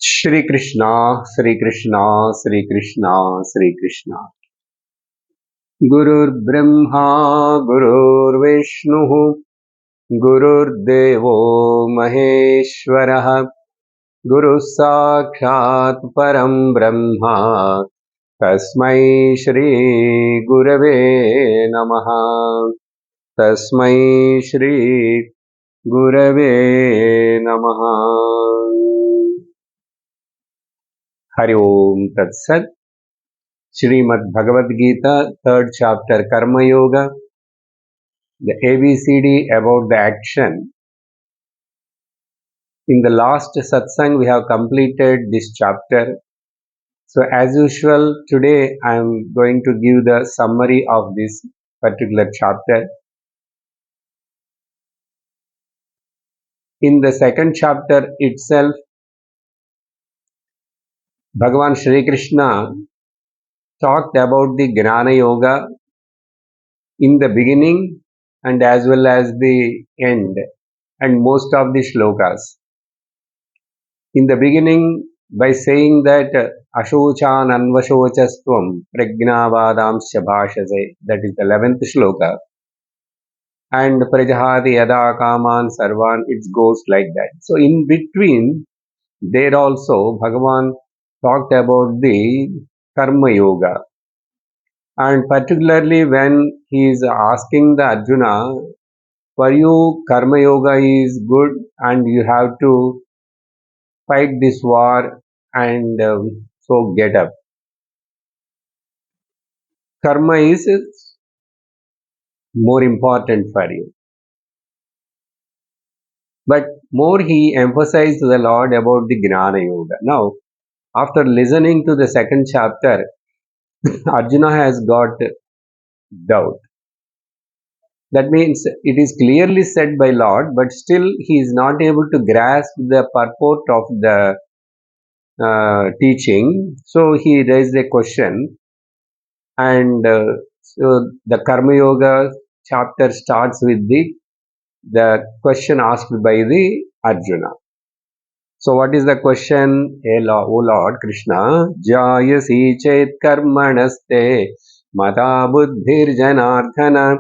Shri Krishna, Shri Krishna, Shri Krishna, Shri Krishna. Gurur Brahma, Gurur Vishnu, Gurur Devo Maheshwaraha, Guru Sakshat Param Brahma, Tasmai Shri Gurave Namaha, Tasmai Shri Gurave Namaha. Hari Om Tat Sat. Srimad Bhagavad Gita, third chapter, Karma Yoga, the ABCD about the action. In the last satsang, we have completed this chapter. So, as usual, today I am going to give the summary of this particular chapter. In the second chapter itself, Bhagavan Shri Krishna talked about the Gnana Yoga in the beginning and as well as the end, and most of the shlokas. In the beginning, by saying that Ashochan Anvashochastvam Pragnavadamsya Bhashase, that is the 11th shloka, and Prajahati Yada Kaman Sarvan, it goes like that. So, in between, there also Bhagavan talked about the Karma Yoga, and particularly when he is asking the Arjuna, for you, Karma Yoga is good, and you have to fight this war and so get up. Karma is more important for you. But more he emphasized the Lord about the Gnana Yoga. Now, after listening to the second chapter, Arjuna has got doubt. That means it is clearly said by Lord, but still he is not able to grasp the purport of the teaching. So he raised a question, and so the Karma Yoga chapter starts with the question asked by the Arjuna. So what is the question? O Lord Krishna, Jayasi chet karmanaste mata buddhir janardhana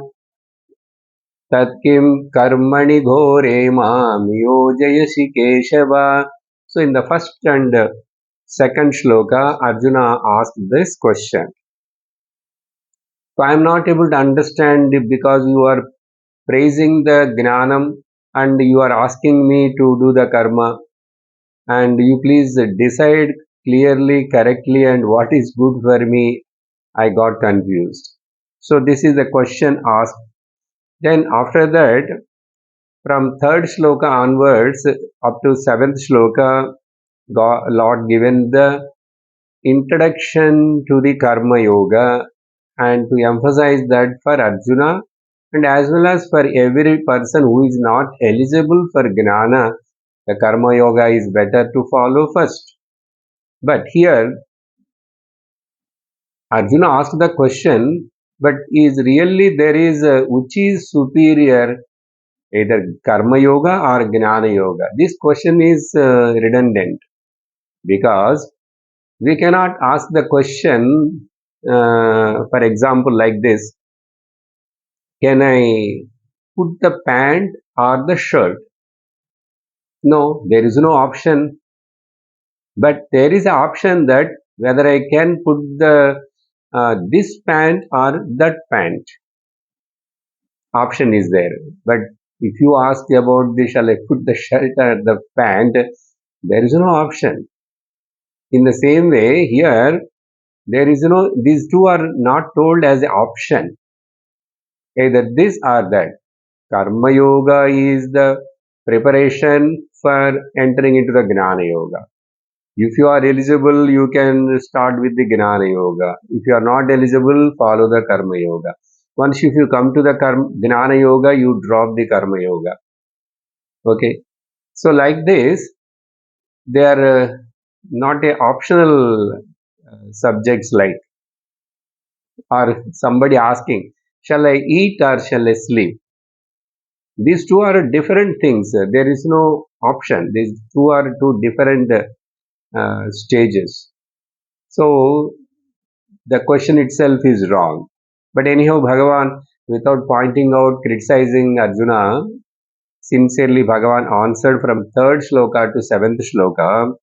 tatkim karmani ghore mam yojayashi keshava. So in the first and second shloka, Arjuna asked this question. So I am not able to understand it because you are praising the Gnanam and you are asking me to do the karma, and you please decide clearly, correctly, and what is good for me. I got confused. So this is the question asked. Then after that, from third shloka onwards up to seventh shloka, Lord given the introduction to the Karma Yoga, and to emphasize that for Arjuna and as well as for every person who is not eligible for Gnana, the Karma Yoga is better to follow first. But here, Arjuna asked the question, but is really there is which is superior, either Karma Yoga or Gnana Yoga? This question is redundant, because we cannot ask the question, for example, like this: can I put the pant or the shirt? No, there is no option. But there is an option that whether I can put the this pant or that pant. Option is there. But if you ask about the shall I put the shirt or the pant, there is no option. In the same way, here there is no, these two are not told as an option. Either this or that. Karma Yoga is the preparation for entering into the Gnana Yoga. If you are eligible, you can start with the Gnana Yoga. If you are not eligible, follow the Karma Yoga. Once if you come to the Gnana Yoga, you drop the Karma Yoga. Okay. So like this, they are not a optional subjects like, or somebody asking, shall I eat or shall I sleep? These two are different things. There is no option. These two are two different stages. So the question itself is wrong. But anyhow, Bhagavan, without pointing out, criticizing Arjuna, sincerely Bhagavan answered from third shloka to seventh shloka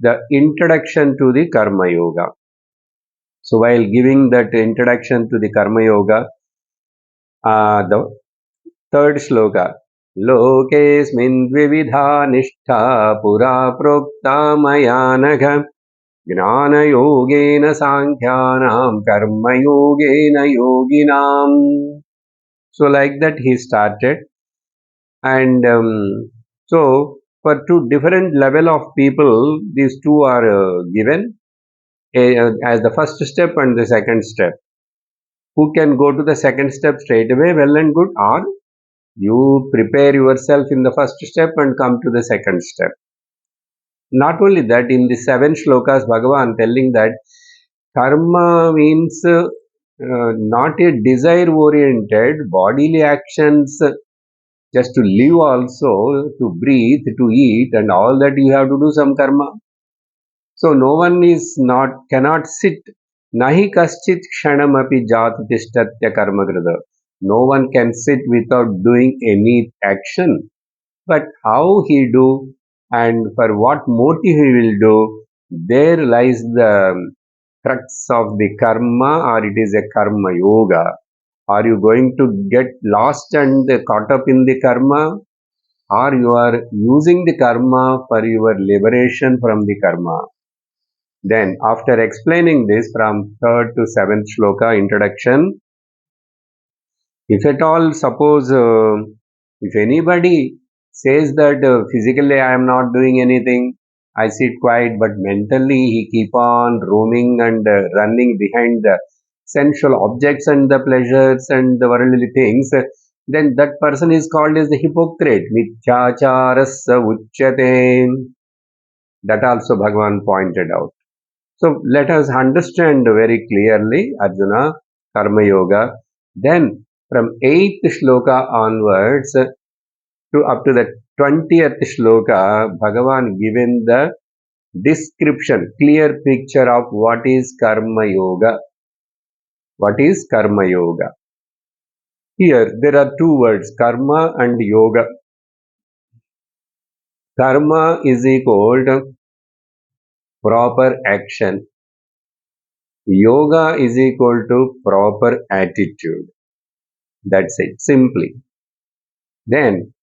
the introduction to the Karma Yoga. So while giving that introduction to the Karma Yoga, the third shloka, Lokesmin dvividha nishtha pura prokta maya nagha gnana yogena sankhyanam karma yogena yoginam. So like that he started, and so for two different level of people, these two are given as the first step and the second step. Who can go to the second step straight away? Well and good. Or you prepare yourself in the first step and come to the second step. Not only that, in the seven shlokas, Bhagavan telling that karma means not a desire oriented bodily actions, just to live also, to breathe, to eat, and all that you have to do some karma. So no one is not cannot sit. Nahi kaschit kshanam api jat tishtatya karmagrada. No one can sit without doing any action. But how he do and for what motive he will do, there lies the crux of the karma, or it is a karma yoga. Are you going to get lost and caught up in the karma, or you are using the karma for your liberation from the karma? Then, after explaining this from third to seventh shloka introduction, if at all suppose if anybody says that physically I am not doing anything, I sit quiet, but mentally he keep on roaming and running behind the sensual objects and the pleasures and the worldly things, then that person is called as the hypocrite. Mithyacharas uchyate. That also Bhagavan pointed out. So let us understand very clearly Arjuna Karma Yoga. Then from 8th shloka onwards to up to the 20th shloka, Bhagavan given the description, clear picture of what is Karma Yoga. What is Karma Yoga? Here there are two words, Karma and Yoga. Karma is equal to proper action. Yoga is equal to proper attitude. That's it, simply. Then,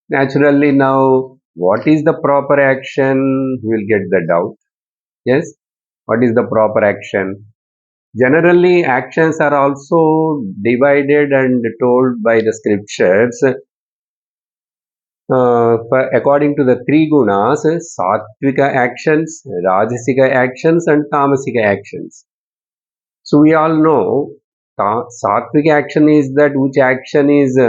naturally now, what is the proper action? We will get the doubt. Yes, what is the proper action? Generally, actions are also divided and told by the scriptures according to the three gunas, sattvika actions, rajasika actions, and tamasika actions. So we all know sattvika action is that which action is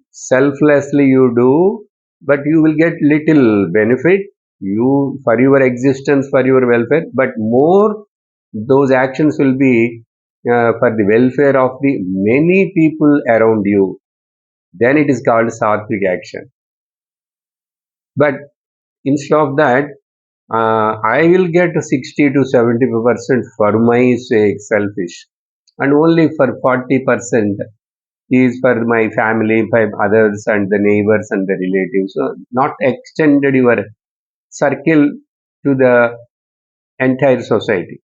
selflessly you do, but you will get little benefit you for your existence, for your welfare, but more those actions will be for the welfare of the many people around you. Then it is called sattvic action. But instead of that, I will get 60 to 70% for my sake, selfish, and only for 40% is for my family, for others and the neighbors and the relatives. So not extended your circle to the entire society.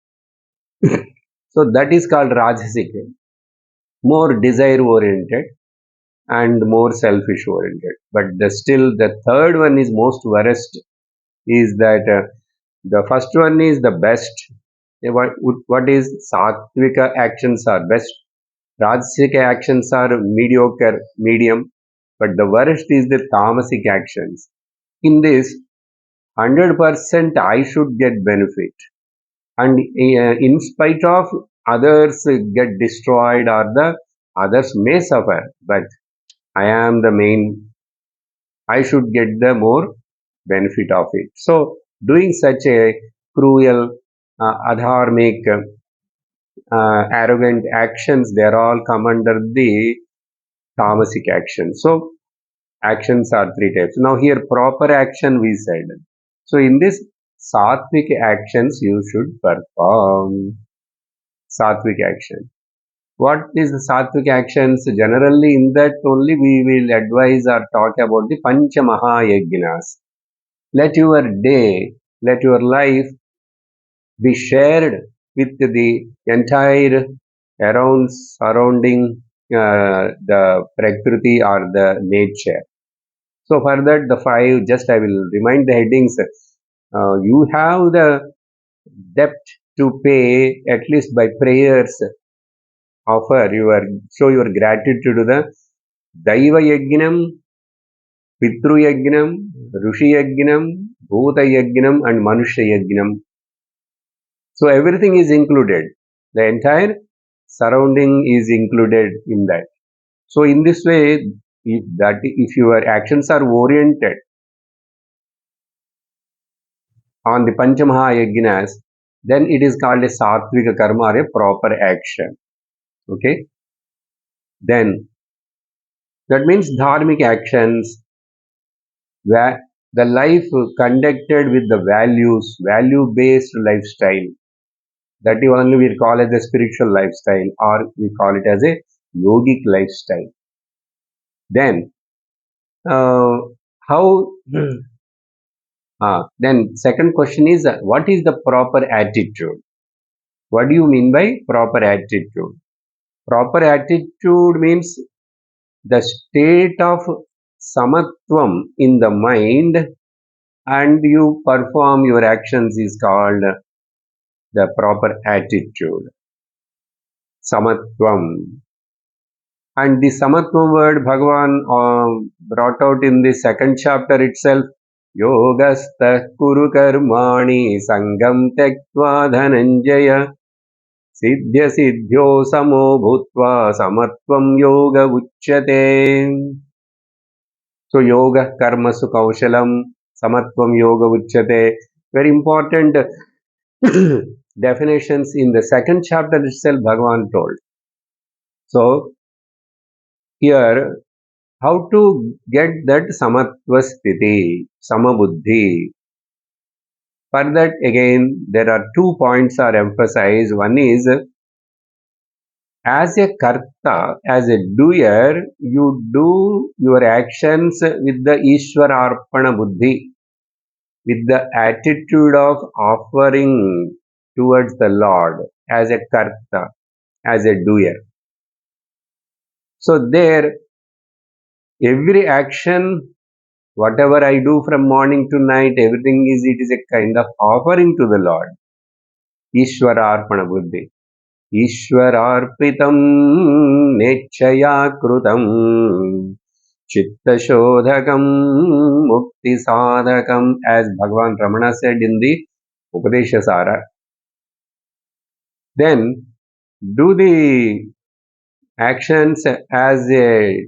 So that is called Rajasika, more desire oriented and more selfish oriented. But still the third one is most worst, is that the first one is the best. What is Sattvika actions are best, Rajasika actions are mediocre, medium, but the worst is the Tamasic actions. In this, 100% I should get benefit, and in spite of others get destroyed or the others may suffer, but I am the main, I should get the more benefit of it. So, doing such a cruel, adharmic, arrogant actions, they are all come under the tamasic action. So, actions are three types. Now, here proper action we said. So in this sattvic actions you should perform. Sattvic action. What is the sattvic actions? Generally in that only we will advise or talk about the Pancha Mahayajnas. Let your day, let your life be shared with the entire around surrounding the prakriti or the nature. So for that, the five, just I will remind the headings. You have the debt to pay at least by prayers. Offer your show your gratitude to the Daiva Yagnam, Pitru Yagnam, Rushi Yagnam, Bhuta Yagnam, and Manusha Yagnam. So everything is included. The entire surrounding is included in that. So in this way, if your actions are oriented on the Panchamaha Yajnas, then it is called a Sattvika Karma or a proper action. Okay. Then that means dharmic actions where the life conducted with the values, value-based lifestyle. That is only we call it a spiritual lifestyle or we call it as a yogic lifestyle. Then uh, how then second question is what is the proper attitude? What do you mean by proper attitude? Proper attitude means the state of samatvam in the mind and you perform your actions is called the proper attitude. Samatvam. And the samatvam word Bhagavan brought out in the second chapter itself. Yogastha kuru karmani sangam tektva dhananjaya siddhya siddhyo samo bhutva samatvam yoga uchyate. So yoga karmasu kaushalam samatvam yoga uchyate. Very important definitions in the second chapter itself Bhagavan told. So here how to get that samatva sthiti, samabuddhi. For that again there are 2 points are emphasized. One is as a karta, as a doer, you do your actions with the Ishwararpana buddhi, with the attitude of offering towards the Lord as a karta, as a doer. So there, every action, whatever I do from morning to night, everything it is a kind of offering to the Lord. Ishwararpana buddhi. Ishwararpitam nechaya krutam chittashodhakam mukti sadhakam, as Bhagavan Ramana said in the Upadeshasara. Then do the actions as a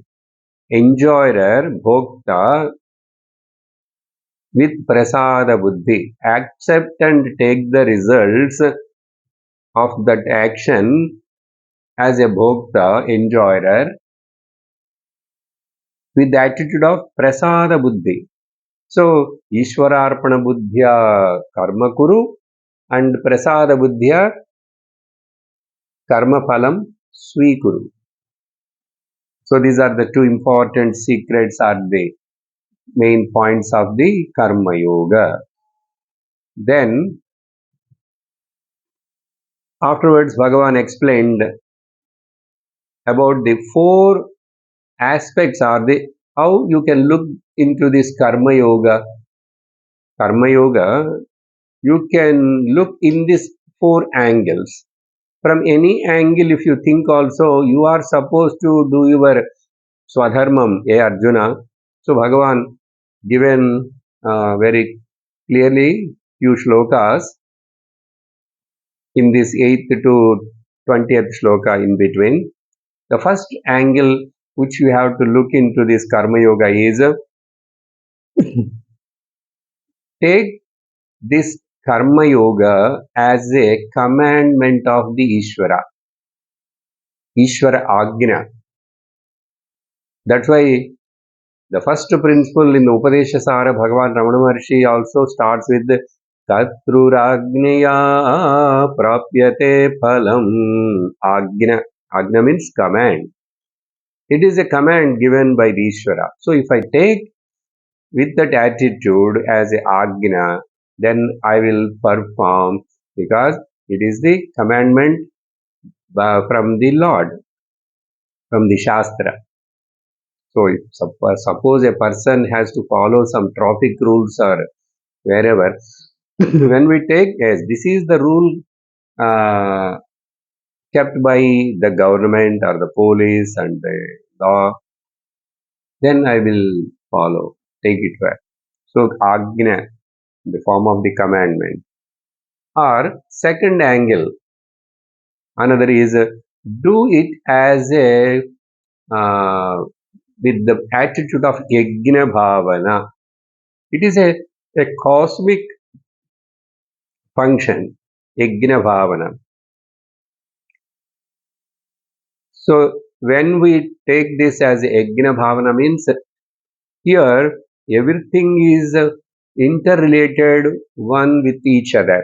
enjoyer, bhokta, with prasada buddhi. Accept and take the results of that action as a bhokta, enjoyer, with the attitude of prasada buddhi. So, Ishwararpana buddhya karma kuru and prasada buddhya karma phalam swikuru. So, these are the two important secrets or the main points of the karma yoga. Then, afterwards, Bhagavan explained about the 4 aspects or the how you can look into this karma yoga. Karma yoga, you can look in these 4 angles. From any angle, if you think also, you are supposed to do your swadharmam, Arjuna. So Bhagavan given very clearly few shlokas in this 8th to 20th shloka in between. The first angle which you have to look into this karma yoga is take this karma yoga as a commandment of the Ishvara Agnya. That's why The first principle in the Upadeshasara, Bhagavan Ramana Maharshi also starts with Tatruragneya prapyate phalam. Agna means command. It is a command given by the Ishvara. So if I take with that attitude as a Agna, then I will perform because it is the commandment from the Lord, from the Shastra. So if suppose a person has to follow some traffic rules or wherever, when we take as this is the rule uh, kept by the government or the police and the law, then I will follow, take it back. So Agnya, the form of the commandment. Or second angle, another is do it as a with the attitude of yajna bhavana. It is a cosmic function, yajna bhavana. So when we take this as yajna bhavana means here everything is interrelated one with each other.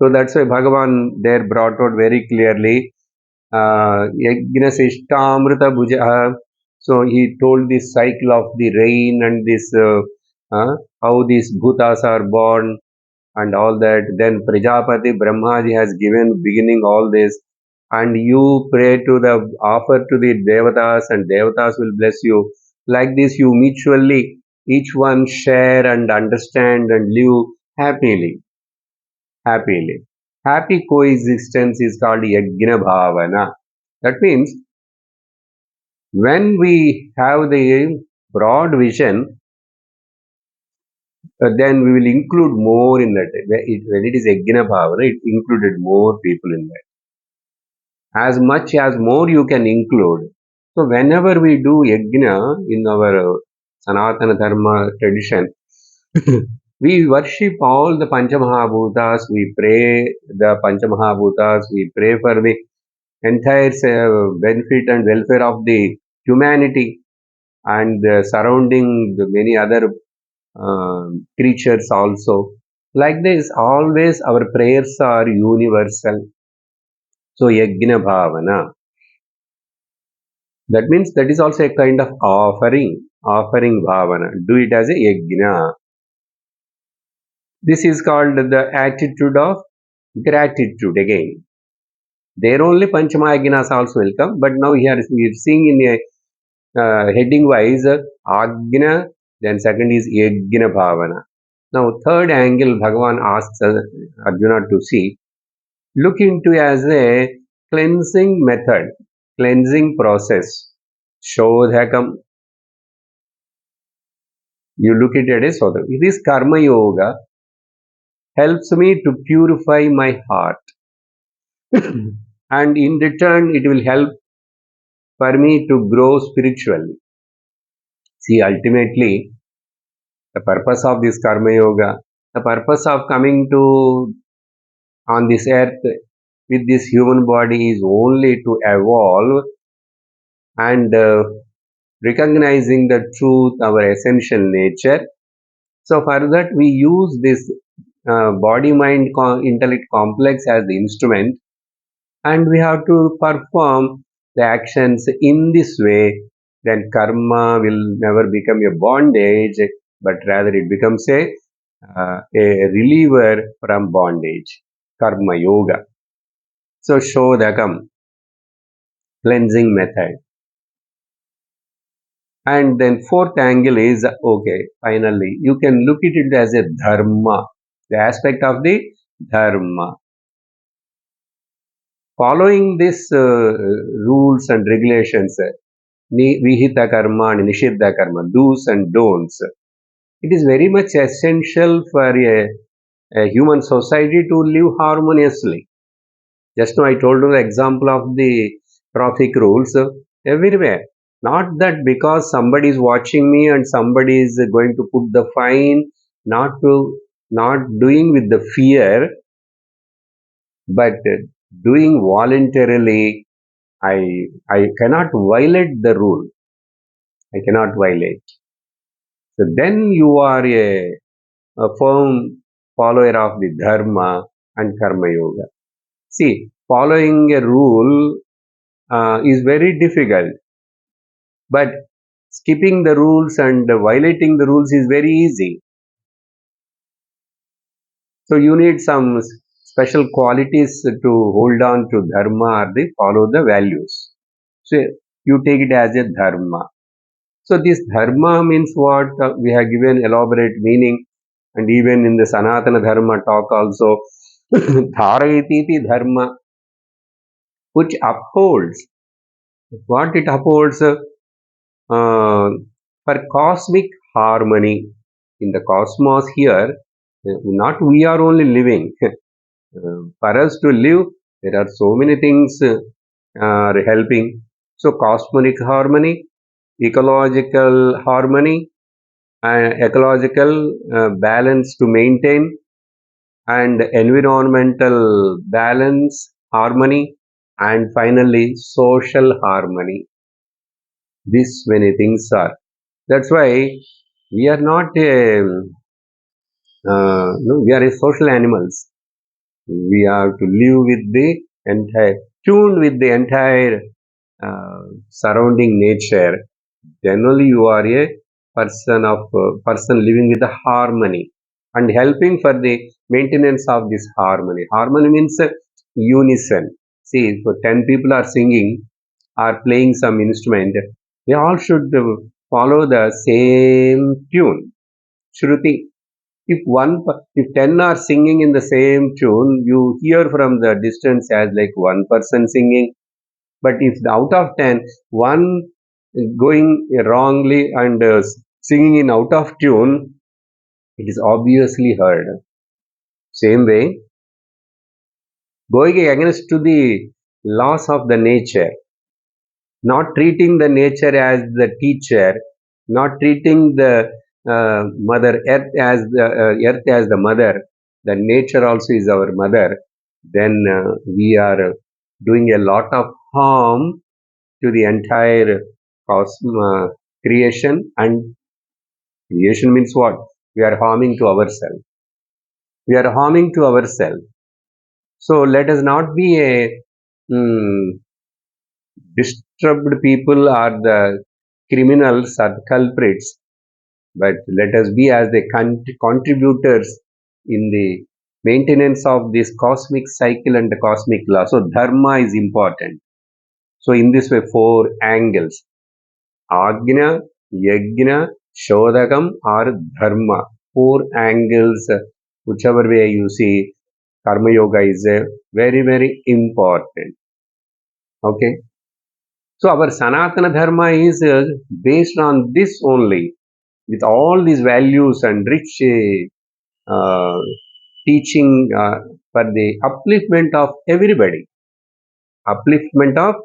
So that's why Bhagavan there brought out very clearly Yajna Sishtamrita Bhuja. So he told this cycle of the rain and this how these bhutas are born and all that. Then Prajapati Brahmaji has given beginning all this, and you pray to the offer to the devatas, and devatas will bless you. Like this, you mutually each one share and understand and live happily. Happily. Happy coexistence is called Yajna Bhavana. That means when we have the broad vision, then we will include more in that. When it is Yajna Bhavana, it included more people in that. As much as more you can include. So whenever we do Yajna in our Sanatana Dharma tradition, we worship all the Panchamahabhutas, we pray the Panchamahabhutas, we pray for the entire benefit and welfare of the humanity and surrounding the many other creatures also. Like this, always our prayers are universal. So, yajna bhavana. That means that is also a kind of offering bhavana. Do it as a yajna. This is called the attitude of gratitude again. There only Panchamayaginas also will come, but now here we are seeing in a heading wise Agna, then second is Yajna Bhavana. Now, third angle Bhagavan asks Arjuna to see, look into as a cleansing method, cleansing process. Shodhakam. You look at it as Shodhakam. This Karma Yoga helps me to purify my heart. And in return, it will help for me to grow spiritually. See, ultimately, the purpose of this Karma Yoga, the purpose of coming to on this earth with this human body is only to evolve and recognizing the truth, our essential nature. So for that we use this body-mind intellect complex as the instrument, and we have to perform the actions in this way. Then karma will never become a bondage, but rather it becomes a reliever from bondage. Karma yoga. So Shodhakam, cleansing method. And then fourth angle is okay, finally, you can look at it as a dharma, the aspect of the dharma. Following these rules and regulations, vihita karma and nishiddha karma, do's and don'ts, it is very much essential for a human society to live harmoniously. Just now I told you the example of the traffic rules everywhere. Not that because somebody is watching me and somebody is going to put the fine, not doing with the fear, but doing voluntarily. I cannot violate the rule. I cannot violate. So then you are a firm follower of the dharma and karma yoga. See, following a rule is very difficult, but skipping the rules and violating the rules is very easy. So you need some special qualities to hold on to dharma or the follow the values. So you take it as a dharma. So this dharma means what? We have given elaborate meaning, and even in the Sanatana Dharma talk also, Dharayatiti Dharma, which upholds what it upholds for cosmic harmony in the cosmos here. Not we are only living. For us to live, there are so many things are helping. So cosmic harmony, ecological harmony, ecological balance to maintain, and environmental balance, harmony, and finally social harmony. These many things are. That's why we are not no, we are a social animals. We have to live with the entire, tuned with the entire surrounding nature. Generally, you are a person living with the harmony and helping for the maintenance of this harmony. Harmony means unison. See, if 10 people are singing or playing some instrument, they all should follow the same tune, Shruti. If 10 are singing in the same tune, you hear from the distance as like one person singing. But if out of 10, one going wrongly and singing in out of tune, it is obviously heard. Same way, going against to the laws of the nature, not treating the nature as the teacher, not treating the mother earth as the mother, the nature also is our mother, then we are doing a lot of harm to the entire creation. And creation means what? We are harming to ourselves. We are harming to ourselves. So let us not be a disturbed people or the criminals or the culprits, but let us be as the contributors in the maintenance of this cosmic cycle and the cosmic law. So dharma is important. So in this way, four angles: Agnya, Yajna, Shodhakam or Dharma. Four angles, whichever way you see, Karma Yoga is very, very important. Okay. So our Sanatana Dharma is based on this only, with all these values and rich uh, teaching for the upliftment of everybody. Upliftment of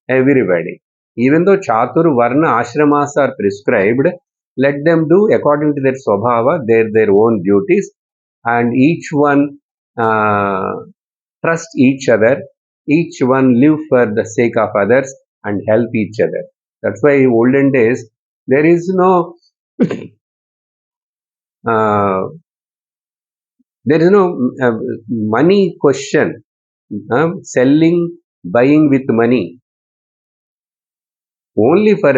everybody. Even though Chatur Varna Ashramas are prescribed, let them do according to their Swabhava, their own duties, and each one uh, trust each other, each one live for the sake of others and help each other. That's why in olden days there is no uh, money question. Selling, buying with money only for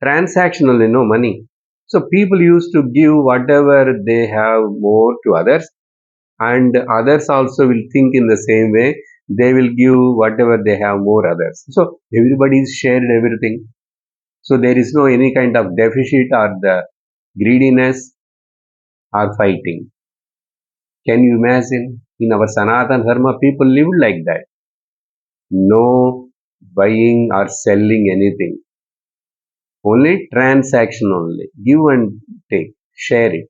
transactional, money. So people used to give whatever they have more to others, and others also will think in the same way. They will give whatever they have more others. So everybody is shared everything. So there is no any kind of deficit or the greediness or fighting. Can you imagine? In our Sanatana Dharma, people lived like that. No buying or selling anything. Only transaction only. Give and take. Share it.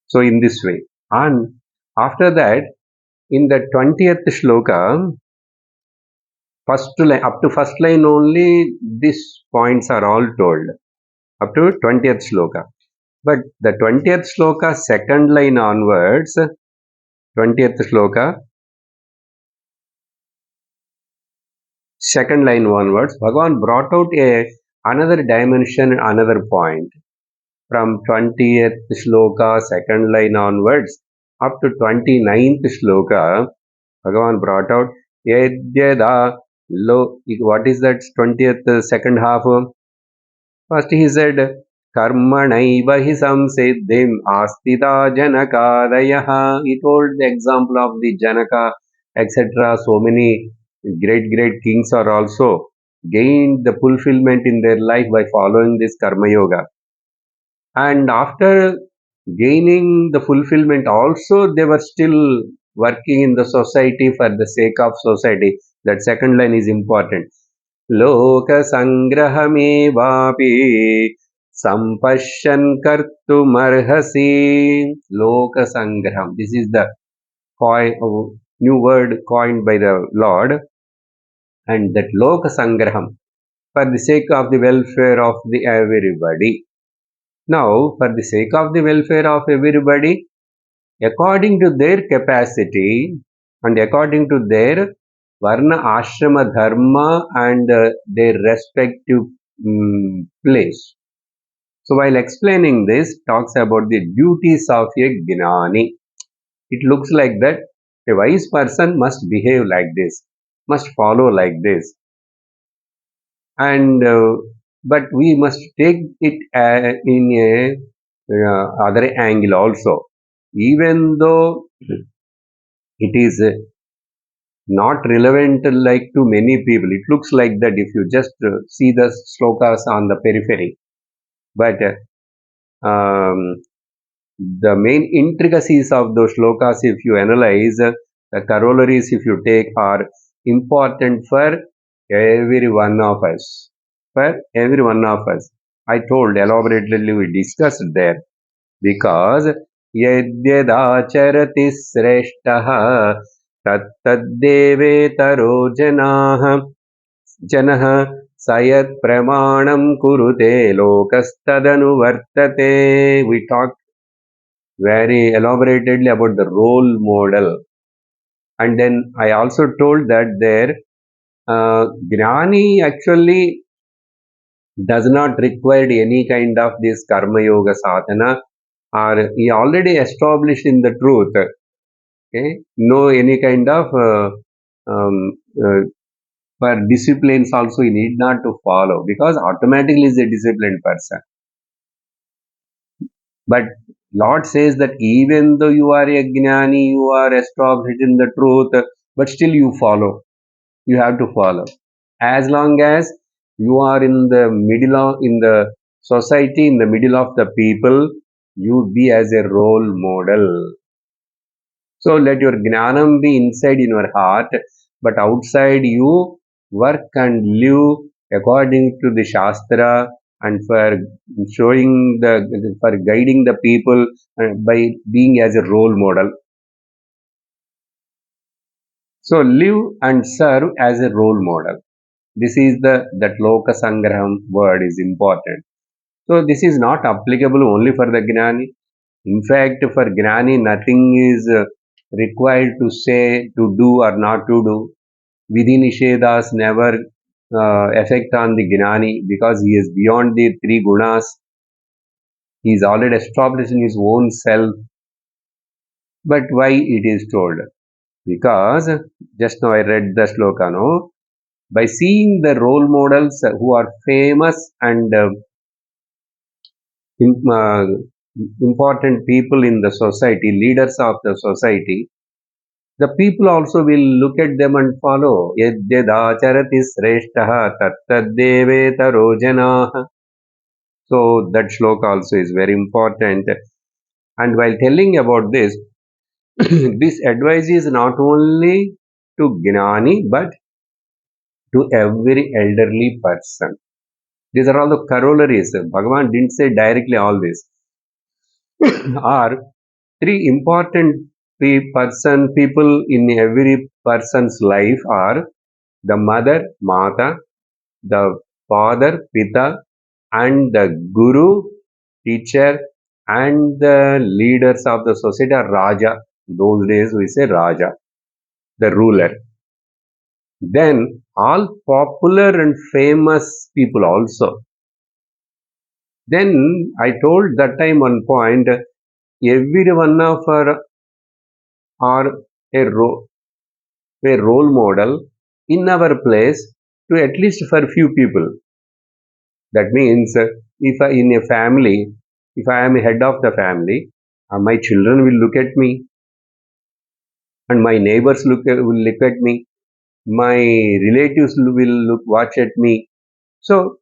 So in this way. And after that, in the 20th shloka, first line, up to first line only, these points are all told. Up to 20th shloka. But the 20th shloka, second line onwards, 20th shloka, second line onwards, Bhagavan brought out a Another dimension, another point. From 20th shloka, second line onwards, up to 29th shloka, Bhagavan brought out Yadyada lo. What is that 20th second half? First he said Karmanaiva hi samsiddhim astita janakadayaha. He told the example of the Janaka, etc. So many great kings are also gained the fulfillment in their life by following this Karma Yoga. And after gaining the fulfillment also, they were still working in the society for the sake of society. That second line is important. Loka sangrahamevapi sampashyan kartumarhasi. Loka sangraham. This is the new word coined by the Lord. And that loka sangraham, for the sake of the welfare of the everybody. Now, for the sake of the welfare of everybody, according to their capacity and according to their Varna, Ashrama, Dharma and their respective place. So, while explaining this, talks about the duties of a Gnani. It looks like that a wise person must behave like this, must follow like this, and but we must take it in a other angle also. Even though it is not relevant like to many people, it looks like that if you just see the slokas on the periphery. But the main intricacies of those slokas, if you analyze, the corollaries, if you take, are important for every one of us. For every one of us. I told elaborately, we discussed there. Because यद्यदाचरति श्रेष्ठः तत्तद्देवेतरो जनः स यत्प्रमाणं कुरुते लोकस्तदनुवर्तते. We talked very elaborately about the role model, and then I also told that there Gnani actually does not require any kind of this karma yoga sadhana, or he already established in the truth. Okay, no any kind of um, uh, for disciplines also he need not to follow, because automatically is a disciplined person. But Lord says that even though you are a gnani, you are established in the truth, but still you follow. You have to follow. As long as you are in the middle of in the society, in the middle of the people, you be as a role model. So let your gnanam be inside in your heart, but outside you work and live according to the Shastra, and for showing for guiding the people by being as a role model. So live and serve as a role model. This is that Loka Sangraham word is important. So this is not applicable only for the Gnani. In fact, for Gnani, nothing is required to say, to do or not to do. Vidhi Nishedas never affect on the Gnani, because he is beyond the three gunas. He is already established in his own self. But why it is told? Because just now I read the sloka, no? By seeing the role models who are famous and uh, important people in the society, leaders of the society, the people also will look at them and follow. Yadyadacharati sreshtaha tattaddevetaro janaha. So that shloka also is very important. And while telling about this, this advice is not only to Gnani but to every elderly person. These are all the corollaries. Bhagavan didn't say directly all this. Are three important people in every person's life are the mother, Mata, the father, Pita, and the Guru, teacher, and the leaders of the society are Raja. Those days we say Raja, the ruler. Then all popular and famous people also. Then I told that time one point, every one of our are a, a role model in our place to at least for few people. That means if I, in a family, if I am head of the family, my children will look at me and my neighbors will look at me. My relatives will watch at me. So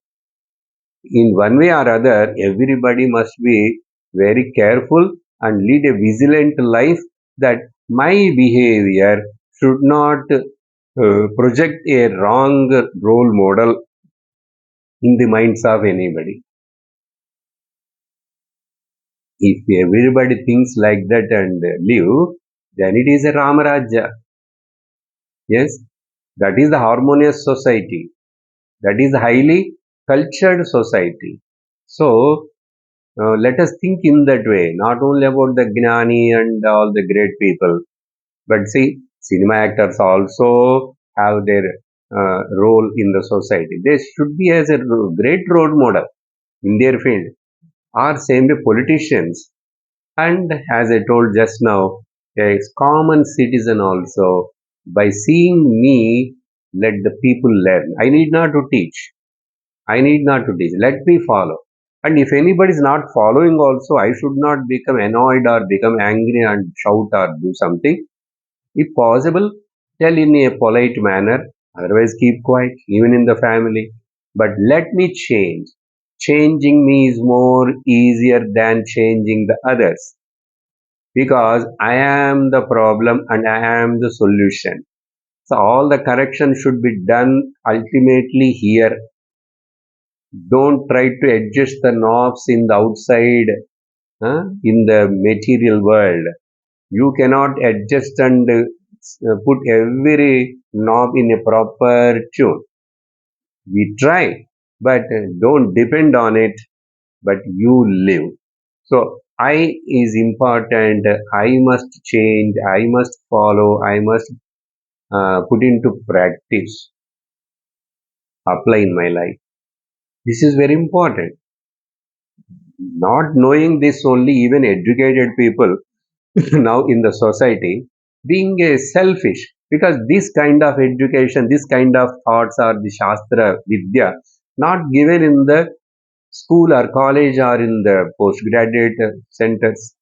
in one way or other, everybody must be very careful and lead a vigilant life that my behavior should not project a wrong role model in the minds of anybody. If everybody thinks like that and live, then it is a Ramaraja. Yes, that is the harmonious society. That is highly cultured society. So let us think in that way, not only about the Gnani and all the great people, but see, cinema actors also have their role in the society. They should be as a great role model in their field. Or same way politicians. And as I told just now, a common citizen also, by seeing me, let the people learn. I need not to teach. I need not to teach. Let me follow. And if anybody is not following also, I should not become annoyed or become angry and shout or do something. If possible, tell in a polite manner. Otherwise, keep quiet, even in the family. But let me change. Changing me is more easier than changing the others because I am the problem and I am the solution. So all the correction should be done ultimately here. Don't try to adjust the knobs in the outside, in the material world. You cannot adjust and put every knob in a proper tune. We try, but don't depend on it, but you live. So I is important. I must change. I must follow. I must put into practice, apply in my life. This is very important. Not knowing this, only even educated people now in the society being a selfish because this kind of education, this kind of thoughts are the Shastra Vidya not given in the school or college or in the postgraduate centers.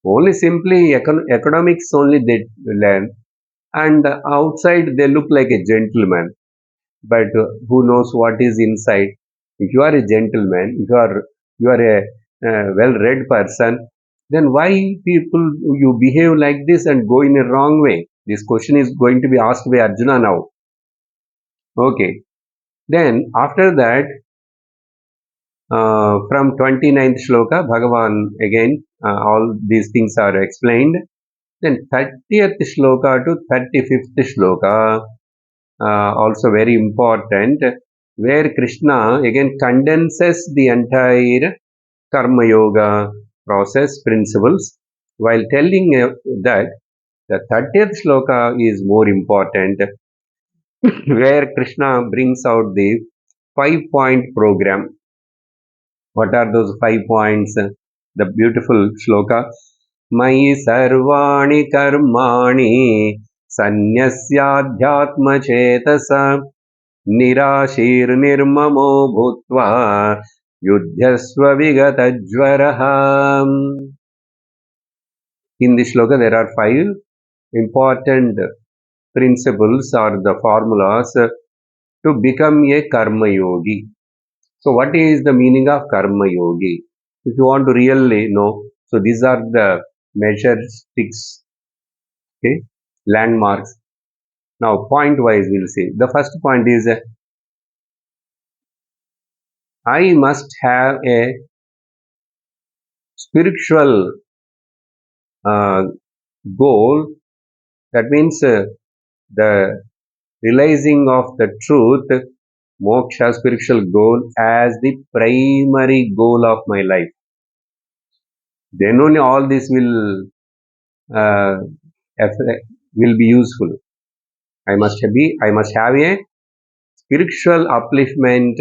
Only simply economics only they learn and outside they look like a gentleman but who knows what is inside. If you are a gentleman, if you are a well-read person, then why people you behave like this and go in a wrong way? This question is going to be asked by Arjuna now. Okay. Then after that, from 29th shloka, Bhagavan again, all these things are explained. Then 30th shloka to 35th shloka, also very important, where Krishna again condenses the entire Karma Yoga process principles while telling that the 30th shloka is more important, where Krishna brings out the 5 point program. What are those 5 points? The beautiful shloka. Mai sarvani karmani sanyasyaadhyatma chetasa निराशीर्निर्ममो भूत्वा युध्यस्व विगतज्वरः. In this shloka, there are 5 important principles or the formulas to become a karma yogi. So, what is the meaning of karma yogi? If you want to really know, so these are the measure sticks, okay, landmarks. Now, point wise, we'll see. The first point is I must have a spiritual uh, goal. That means the realizing of the truth, moksha, spiritual goal, as the primary goal of my life. Then only all this uh, will be useful. I must have a spiritual upliftment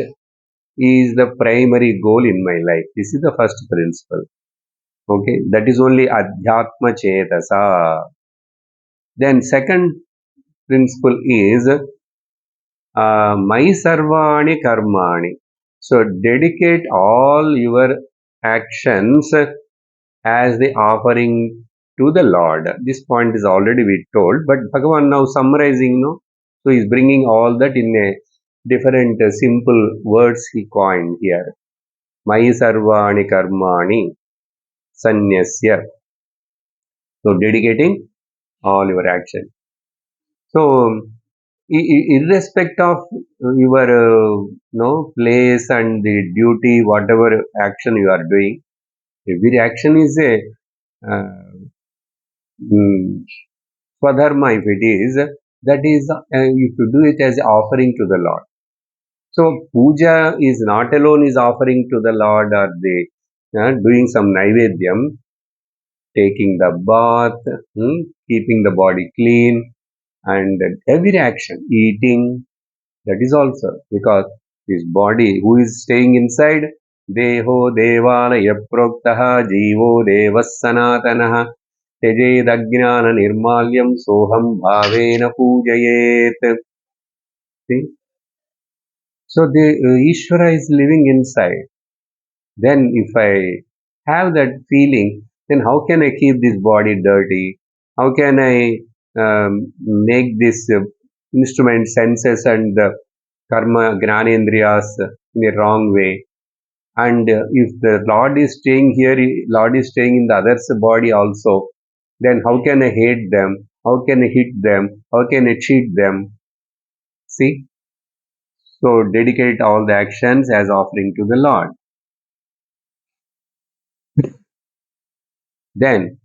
is the primary goal in my life. This is the first principle. Okay, that is only Adhyatma Chetasa. Then second principle is Mai Sarvani Karmani. So dedicate all your actions as the offering to the Lord. This point is already we told, but Bhagavan now summarizing, no? So he's bringing all that in a different simple words he coined here. Mai Sarvani Karmani Sanyasya. So dedicating all your action. So irrespective of your place and the duty, whatever action you are doing, every action is a uh, mm, swadharma. If it is, that is, if you do it as offering to the Lord. So puja is not alone is offering to the Lord, or the doing some naivedyam, taking the bath, keeping the body clean, and every action, eating, that is also because his body, who is staying inside, deho devalaya proktaha jivo devas sanatanaha त्यजेदज्ञान nirmalyam soham bhavena pujayet. See? So the Ishvara is living inside. Then if I have that feeling, then how can I keep this body dirty? How can I make this instrument, senses and karma, gnanendriyas in a wrong way? And if the Lord is staying here, Lord is staying in the other's body also, then how can I hate them? How can I hit them? How can I cheat them? See? So dedicate all the actions as offering to the Lord. Then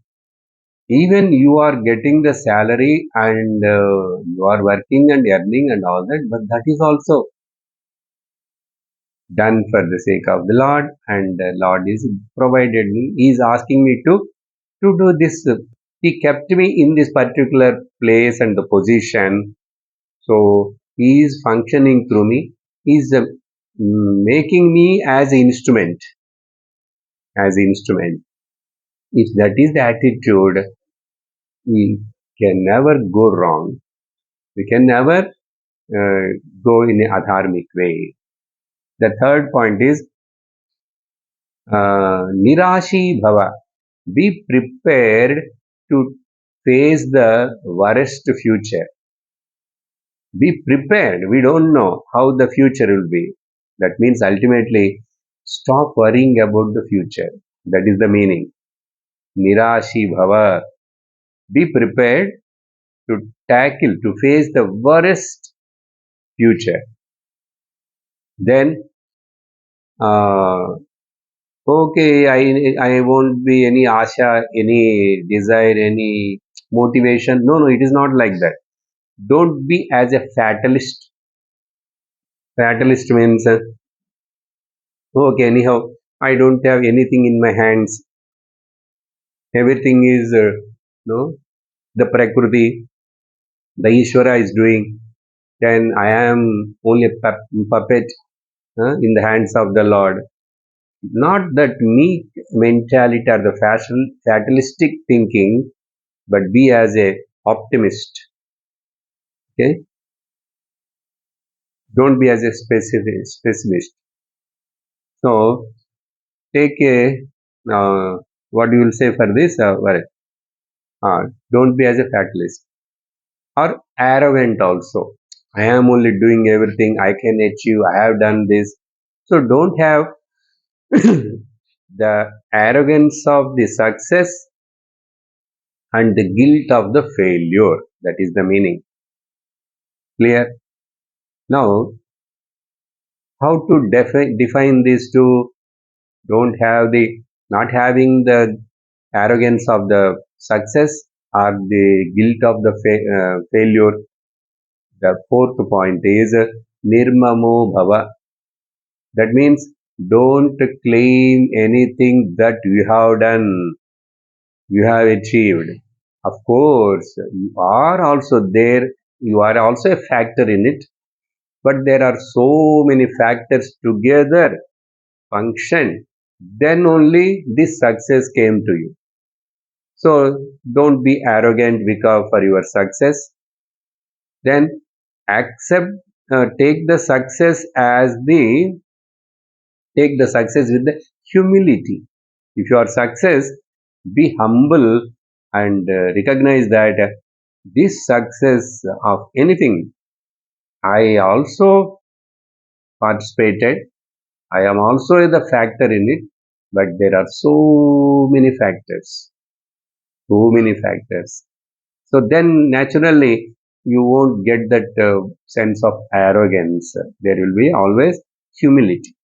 even you are getting the salary and you are working and earning and all that, but that is also done for the sake of the Lord, and the Lord is provided me. He is asking me to do this. He kept me in this particular place and the position. So he is functioning through me. He is making me as an instrument. As an instrument. If that is the attitude, we can never go wrong. We can never go in a adharmic way. The third point is Nirashi Bhava. Be prepared to face the worst future. Be prepared. We don't know how the future will be. That means ultimately stop worrying about the future. That is the meaning. Nirashi Bhava. Be prepared to tackle, to face the worst future. Then, okay, I won't be any asha, any desire, any motivation. No, no, it is not like that. Don't be as a fatalist. Fatalist means, okay, anyhow, I don't have anything in my hands. Everything is, no, the Prakriti, the Ishvara is doing. Then I am only a puppet in the hands of the Lord. Not that meek mentality or the fatalistic thinking, but be as a optimist. Okay, don't be as a specialist. So take a what you will say for this. Don't be as a fatalist or arrogant also. I am only doing everything I can achieve. I have done this. So don't have the arrogance of the success and the guilt of the failure. That is the meaning. Clear? Now, how to define these two? Don't have the not having the arrogance of the success or the guilt of the failure. The fourth point is nirmamo bhava. That means don't claim anything that you have done, you have achieved. Of course, you are also there, you are also a factor in it, but there are so many factors together function, then only this success came to you. So don't be arrogant because for your success. Then accept, take the success as the take the success with the humility. If you are success, be humble and recognize that this success of anything, I also participated. I am also the factor in it, but there are so many factors, so many factors. So then naturally you won't get that sense of arrogance. There will be always humility.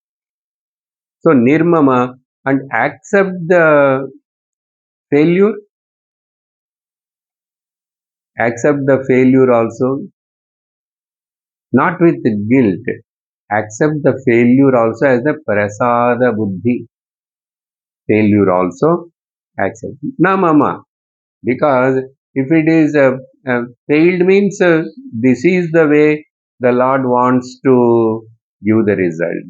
So nirmama, and accept the failure, accept the failure also, not with guilt. Accept the failure also as the prasada buddhi. Failure also accept. Na mama, because if it is failed means this is the way the Lord wants to give the result.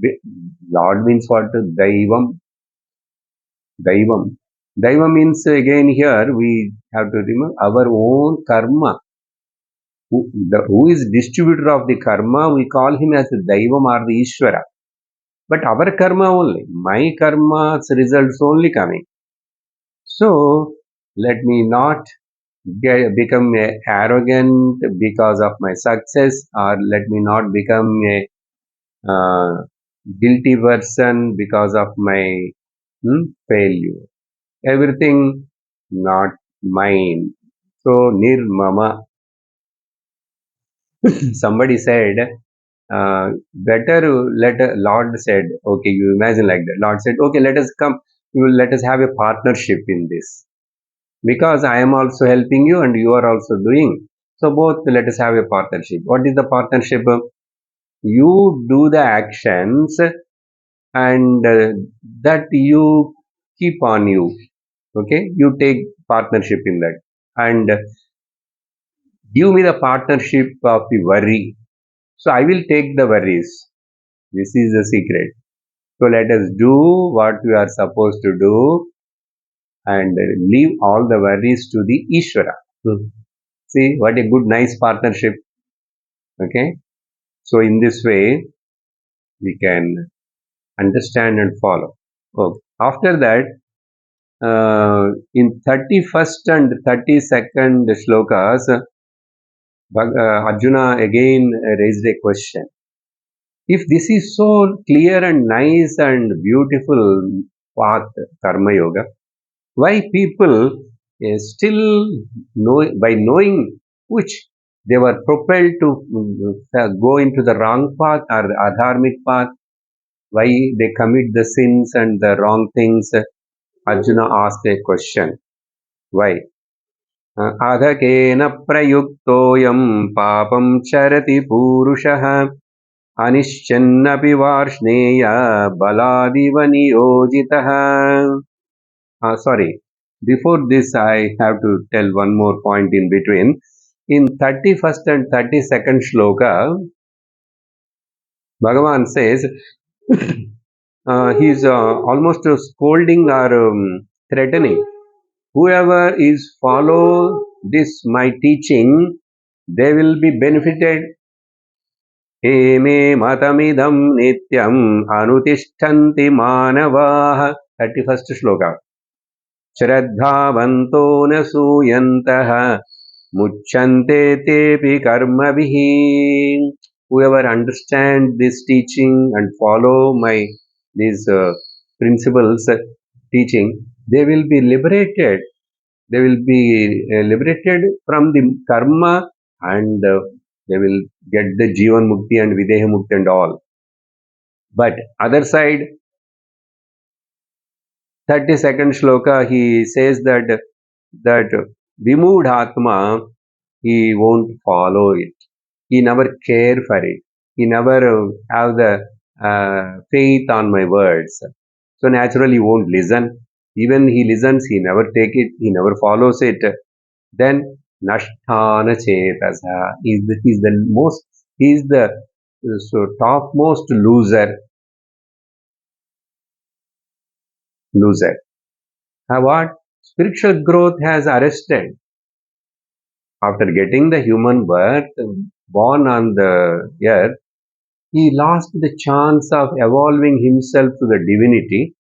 Lord means what? Daivam. Daivam. Daiva means again here we have to remember our own karma. Who is distributor of the karma, we call him as the Daivam or the Ishvara. But our karma only, my karma's results only coming. So let me not become arrogant because of my success, or let me not become a guilty person because of my failure. Everything not mine. So nirmama. Somebody said, better let Lord said, okay, you imagine like that. Lord said, okay, let us come, you will let us have a partnership in this. Because I am also helping you and you are also doing. So both let us have a partnership. What is the partnership? You do the actions and that you keep on you. Okay, you take partnership in that and give me the partnership of the worry. So I will take the worries. This is the secret. So let us do what we are supposed to do and leave all the worries to the Ishvara. See what a good, nice partnership. Okay. So in this way, we can understand and follow. Okay. After that, in 31st and 32nd shlokas, Arjuna again raised a question. If this is so clear and nice and beautiful path, Karma Yoga, why people still know, by knowing which they were propelled to go into the wrong path or the adharmic path, why they commit the sins and the wrong things? Arjuna asked a question. Why? अधकेन प्रयुक्तोऽयं पापं चरति पूरुषः अनिश्चिन्नपि Varshney बलादिव नियोजितः. Sorry, before this I have to tell one more point in between. In 31st and 32nd shloka, Bhagavan says, he is almost scolding or threatening. Whoever is follow this my teaching, they will be benefited. Eme matamidam nityam anutishtanti manavaha. 31st shloka. Shraddhavanto nasuyantah muchante tepi karmavihi. Whoever understand this teaching and follow my these principles teaching, they will be liberated. They will be liberated from the karma and they will get the Jivan Mukti and Videha Mukti and all. But other side, 32nd shloka, he says that Vimud Atma, he won't follow it. He never care for it. He never have the faith on my words. So naturally he won't listen. Even he listens, he never take it, he never follows it. Then Nashtana Chetasa is the most, he is the So topmost loser. What? Spiritual growth has arrested. After getting the human birth, born on the earth, he lost the chance of evolving himself to the divinity.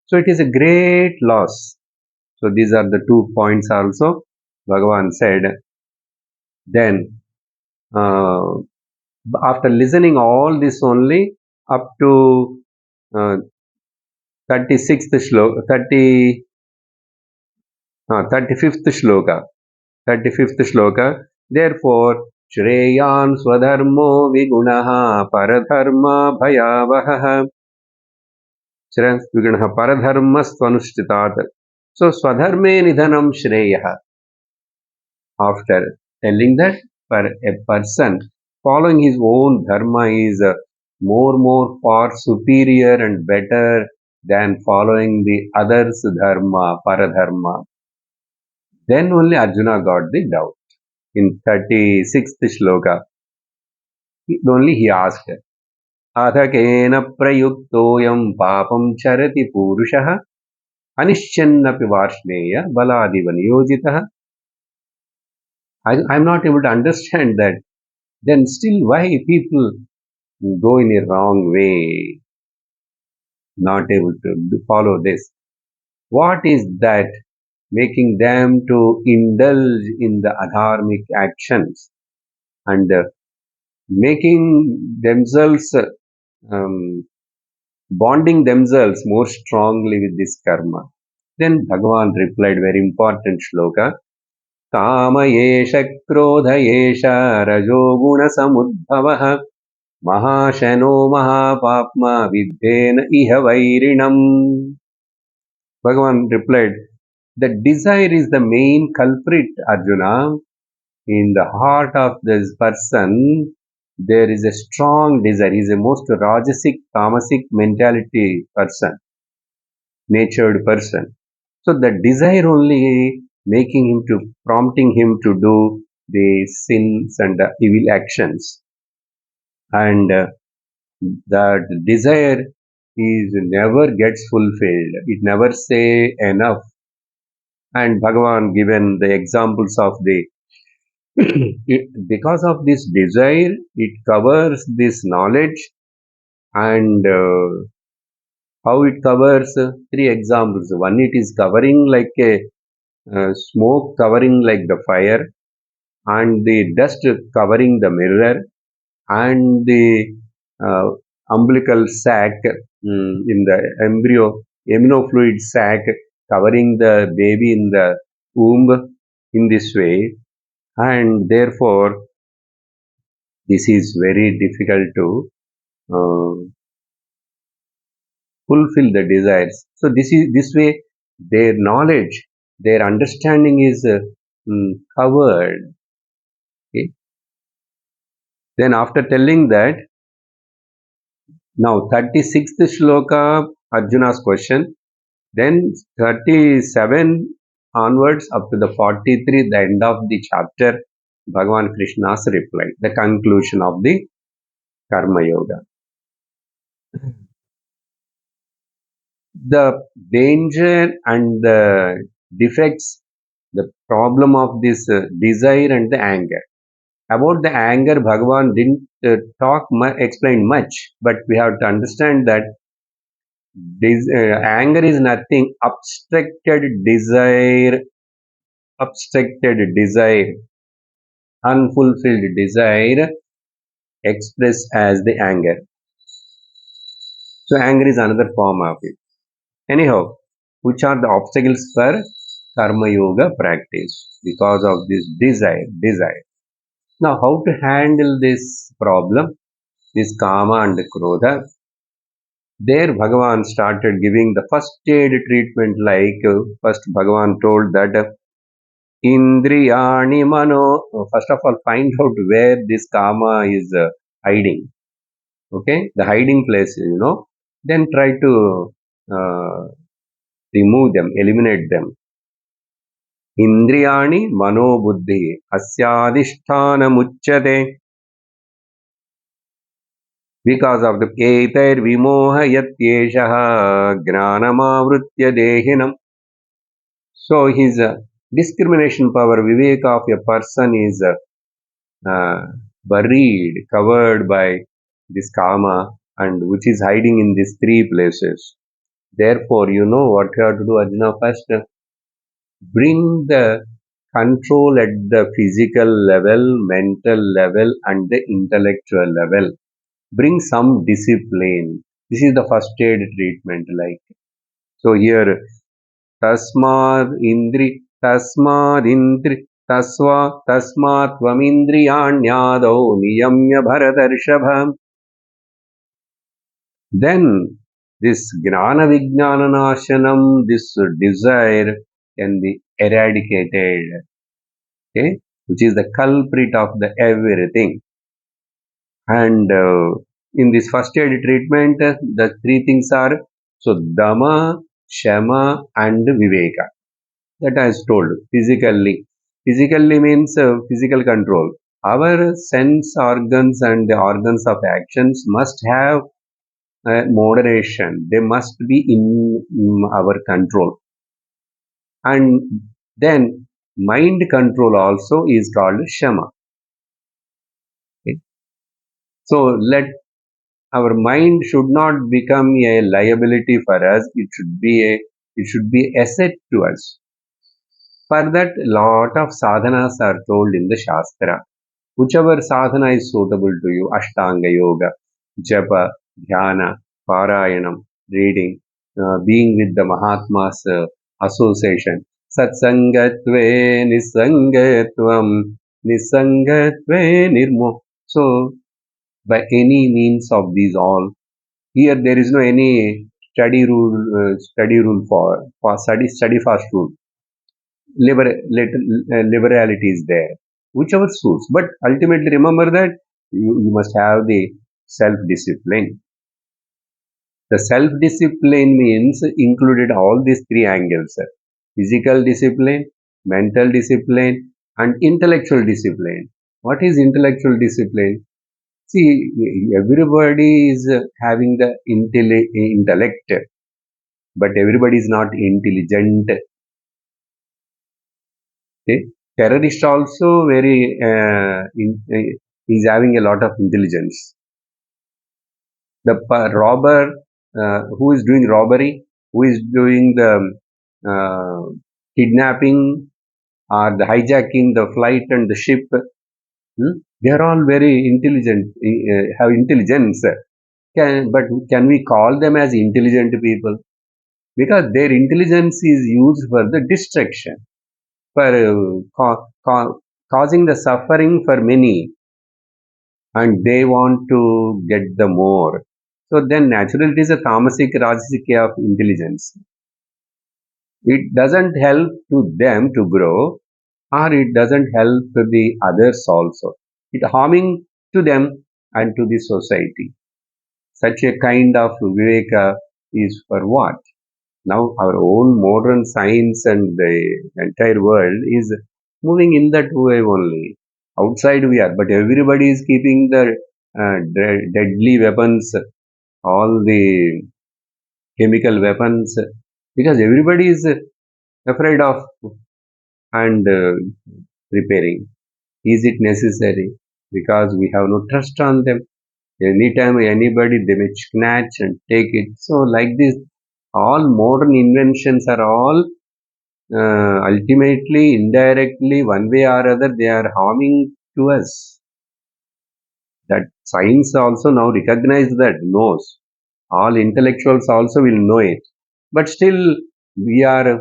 So it is a great loss. So these are the 2 points also. Bhagavan said, then uh, after listening all this only up to uh, 36th shloka, 35th shloka, 35th shloka. Therefore, Shreyan Swadharmo Vigunaha Paradharma Bhayavaha Shreyan Vigunaha Paradharma Swanushtitat. So, Swadharme Nidhanam Shreyaha. After telling that for a person following his own dharma is more far superior and better than following the others dharma, paradharma. Then only Arjuna got the doubt. In 36th shloka, only he asked, अधकेन प्रयुक्तोऽयं पापं चरति पूरुषः अनिश्चन्नपि Varshney बलादिव नियोजितः. I'm not able to understand that. Then still why people go in a wrong way, not able to follow this? What is that making them to indulge in the adharmic actions and making themselves um, bonding themselves more strongly with this karma? Then Bhagavan replied very important shloka. Kama yesha krodha yesha rajoguna samudbhavah mahashano mahapapma viddhena iha vairinam. Bhagavan replied, the desire is the main culprit, Arjuna. In the heart of this person, there is a strong desire. He is a most rajasic, tamasic mentality person, natured person. So the desire only making him to, prompting him to do the sins and evil actions. And that desire is never gets fulfilled. It never say enough. And Bhagavan given the examples of the because of this desire, it covers this knowledge and how it covers three examples. One, it is covering like a smoke covering like the fire, and the dust covering the mirror, and the uh, umbilical sac in the amnio fluid sac covering the baby in the womb in this way, and therefore this is very difficult to fulfill the desires. So this way their knowledge, their understanding is covered. Okay? Then after telling that, now 36th shloka Arjuna's question, then 37 onwards up to the 43, the end of the chapter, Bhagavan Krishna's reply, the conclusion of the Karma Yoga. The danger and the defects, the problem of this desire and the anger. About the anger, Bhagavan didn't explain much, but we have to understand that anger is nothing obstructed desire, unfulfilled desire expressed as the anger. So anger is another form of it. Anyhow, which are the obstacles for karma yoga practice because of this desire. Now, how to handle this problem, this kama and krodha? There, Bhagavan started giving the first aid treatment. Like first, Bhagavan told that Indriyani mano. First of all, find out where this kama is hiding. Okay, the hiding place, Then try to uh, remove them, eliminate them. Indriyani mano buddhi asyadishthana muchyate. Because of the eter vimoha yatyeshaha gnanamavritya dehinam. So his discrimination power, viveka of a person is buried, covered by this kama, and which is hiding in these three places. Therefore, you know what you have to do, Arjuna. First, bring the control at the physical level, mental level, and the intellectual level. Bring some discipline. This is the first aid treatment. Like so, here तस्मादिन्द्रि तस्मात् त्वमिन्द्रियाण्यादौ नियम्य भरतर्षभ. Then this gnana vijnana nashanam, this desire can be eradicated, okay, which is the culprit of the everything. And in this first aid treatment, the three things are so dama, shama, and viveka. That I was told physically. Physically means physical control. Our sense organs and the organs of actions must have moderation. They must be in our control. And then mind control also is called shama. Okay. So let our mind should not become a liability for us. It should be asset to us. For that, lot of sadhanas are told in the Shastra. Whichever sadhana is suitable to you, Ashtanga Yoga, Japa, Dhyana, Parayanam, reading, being with the Mahatmas association, Satsangatve Nisangatvam, Nisangatve Nirmo. So, by any means of these all, here there is no any study rule for study fast rule. Liberality is there, whichever suits. But ultimately, remember that you must have the self discipline. The self discipline means included all these three angles: physical discipline, mental discipline, and intellectual discipline. What is intellectual discipline? See, everybody is having the intellect, but everybody is not intelligent. Okay? Terrorist also very is having a lot of intelligence. The robber who is doing robbery, who is doing the kidnapping or the hijacking the flight and the ship, they are all very intelligent, have intelligence. But can we call them as intelligent people? Because their intelligence is used for the destruction, for causing the suffering for many, and they want to get the more. So then naturally it is a tamasic rajasic of intelligence. It doesn't help to them to grow, or it doesn't help to the others also. It harming to them and to the society. Such a kind of viveka is for what? Now our own modern science and the entire world is moving in that way only. Outside we are, but everybody is keeping the deadly weapons, all the chemical weapons, because everybody is afraid of and repairing. Is it necessary? Because we have no trust on them. Anytime anybody they may snatch and take it. So like this, all modern inventions are all ultimately, indirectly, one way or other, they are harming to us. That science also now recognize that, knows. All intellectuals also will know it. But still, we are,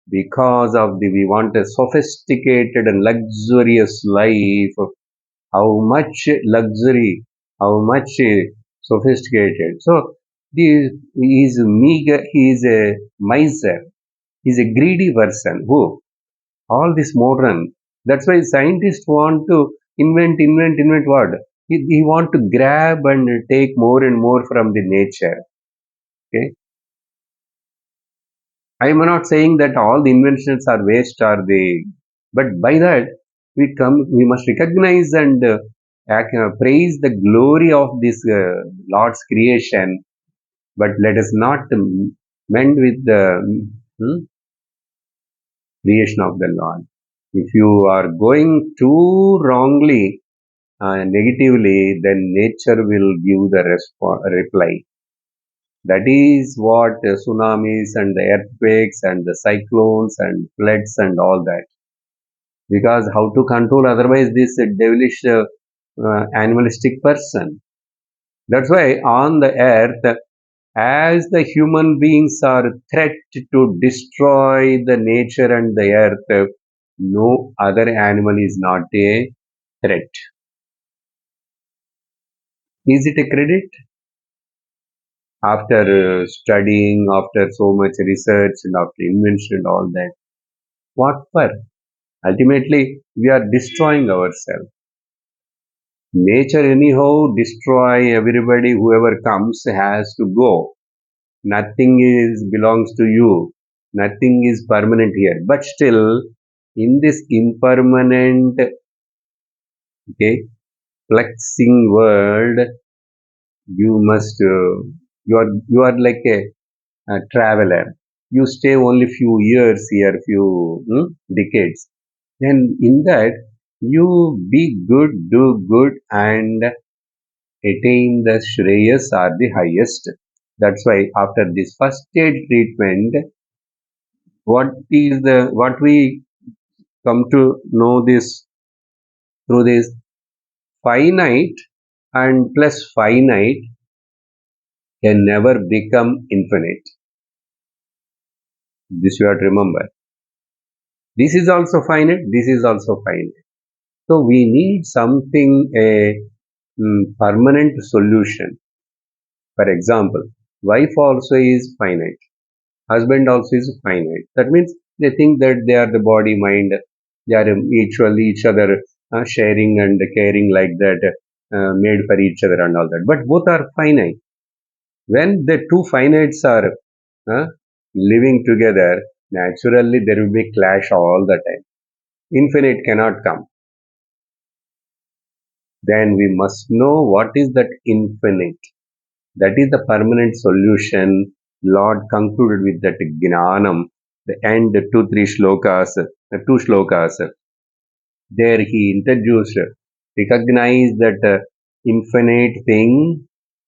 because of the, we want a sophisticated and luxurious life. How much luxury, how much sophisticated. So, he is meager, he is a miser, he is a greedy person. Who? All this modern. That's why scientists want to invent what? He want to grab and take more and more from the nature. Okay. I am not saying that all the inventions are waste or they, but by that we must recognize and praise the glory of this Lord's creation, but let us not mend with the creation of the Lord. If you are going too wrongly, negatively, then nature will give the reply. That is what tsunamis and the earthquakes and the cyclones and floods and all that. Because how to control otherwise this devilish animalistic person. That's why on the earth, as the human beings are threat to destroy the nature and the earth, no other animal is not a threat. Is it a credit? After studying, after so much research and after invention and all that, what for? Ultimately, we are destroying ourselves. Nature anyhow destroy everybody, whoever comes has to go. Nothing is belongs to you. Nothing is permanent here. But still, in this impermanent, okay, flexing world, you must, you are like a traveler. You stay only few years here, few decades. Then in that, you be good, do good, and attain the Shreyas are the highest. That's why after this first stage treatment, what we come to know this through this finite and plus finite can never become infinite. This you have to remember. This is also finite, this is also finite. So we need something, a permanent solution. For example, wife also is finite, husband also is finite. That means they think that they are the body, mind, they are each other sharing and caring like that, made for each other and all that. But both are finite. When the two finites are uh, living together, naturally there will be clash all the time. Infinite cannot come. Then we must know what is that infinite. That is the permanent solution. Lord concluded with that Gnanam, the end two shlokas. There he introduced, recognize that infinite thing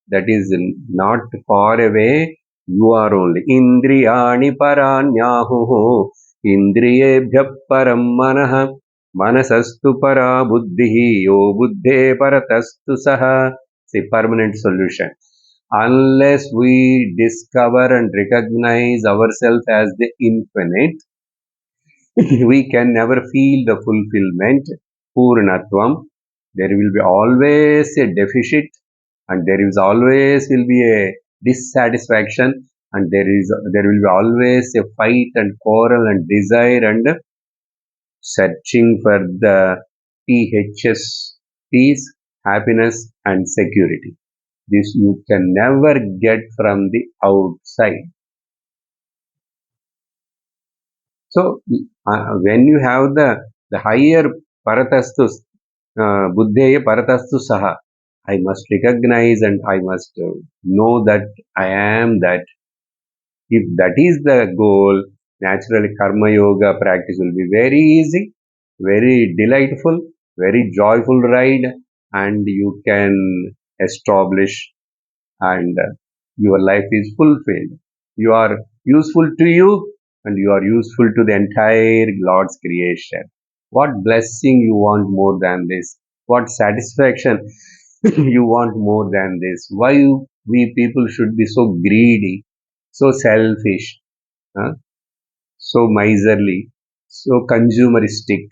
that is not far away, you are only. Indriyani paranyahu, indriyebhya param manah, manasastu para buddhihi, yo buddhe paratastu saha. See, permanent solution. Unless we discover and recognize ourselves as the infinite, we can never feel the fulfillment, Purnatvam. There will be always a deficit, and there is always will be a dissatisfaction, and there will be always a fight and quarrel and desire and searching for the PHS, peace, happiness, and security. This you can never get from the outside. So, when you have the higher paratastus, buddheya paratastu saha, I must recognize and I must know that I am that. If that is the goal, naturally karma yoga practice will be very easy, very delightful, very joyful ride, and you can establish and your life is fulfilled. You are useful to you and you are useful to the entire Lord's creation. What blessing you want more than this? What satisfaction you want more than this? Why we people should be so greedy, so selfish, huh? So miserly, so consumeristic?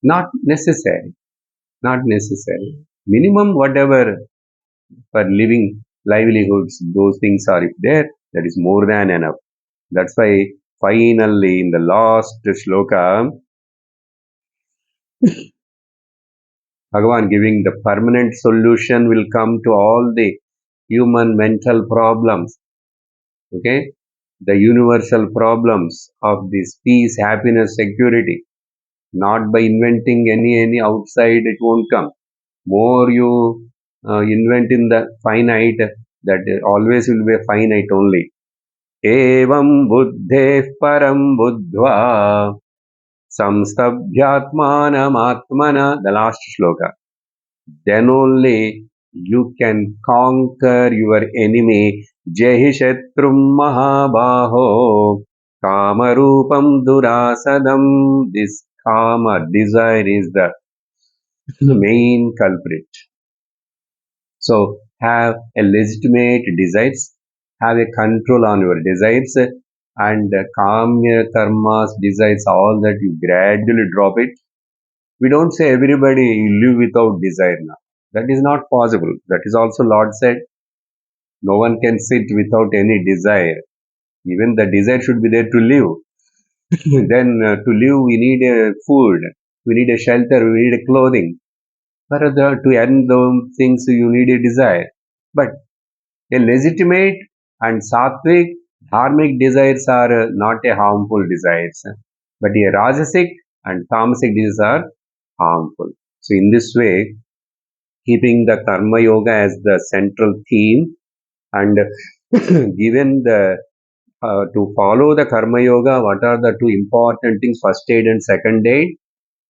Not necessary. Not necessary. Minimum whatever for living livelihoods, those things are if there, that is more than enough. That's why finally in the last shloka, Bhagavan giving the permanent solution will come to all the human mental problems. Okay? The universal problems of this peace, happiness, security. Not by inventing any outside, it won't come. More you invent in the finite, that always will be finite only. Evam buddhe param buddhva samstabhyatmanam atmana, the last shloka. Then only you can conquer your enemy. Jehi shatrum mahabaho kamarupam durasadam. This kama, desire, is the main culprit. So have a legitimate desires, have a control on your desires, and calm your karmas, desires, all that you gradually drop it. We don't say everybody live without desire now. That is not possible. That is also Lord said, no one can sit without any desire. Even the desire should be there to live. Then to live, we need a food, we need a shelter, we need a clothing. Further, to earn those things, you need a desire. But a legitimate and sattvic dharmic desires are not a harmful desires, but a rajasic and tamasic desires are harmful. So in this way, keeping the karma yoga as the central theme, and given the to follow the karma yoga, what are the two important things? First aid and second aid.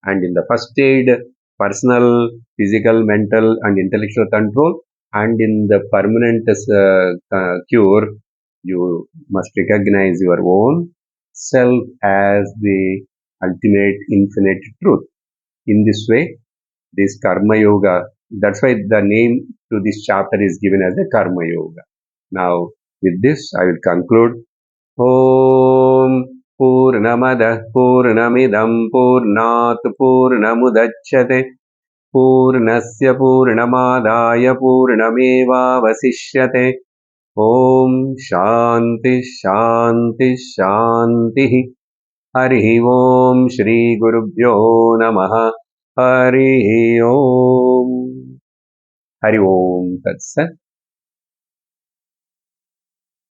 And in the first aid, personal, physical, mental, and intellectual control. And in the permanent cure, you must recognize your own self as the ultimate infinite truth. In this way, this karma yoga, that's why the name to this chapter is given as the karma yoga. Now, with this, I will conclude. Om Purnamadah Purnamidam Purnat Purnamudachyate Purnasya Purnamadaya Purnameva Vasishyate. Om Shanti Shanti Shanti. Hari Om Shri Gurubhyo Namaha. Hari Om. Hari Om Tat Sat.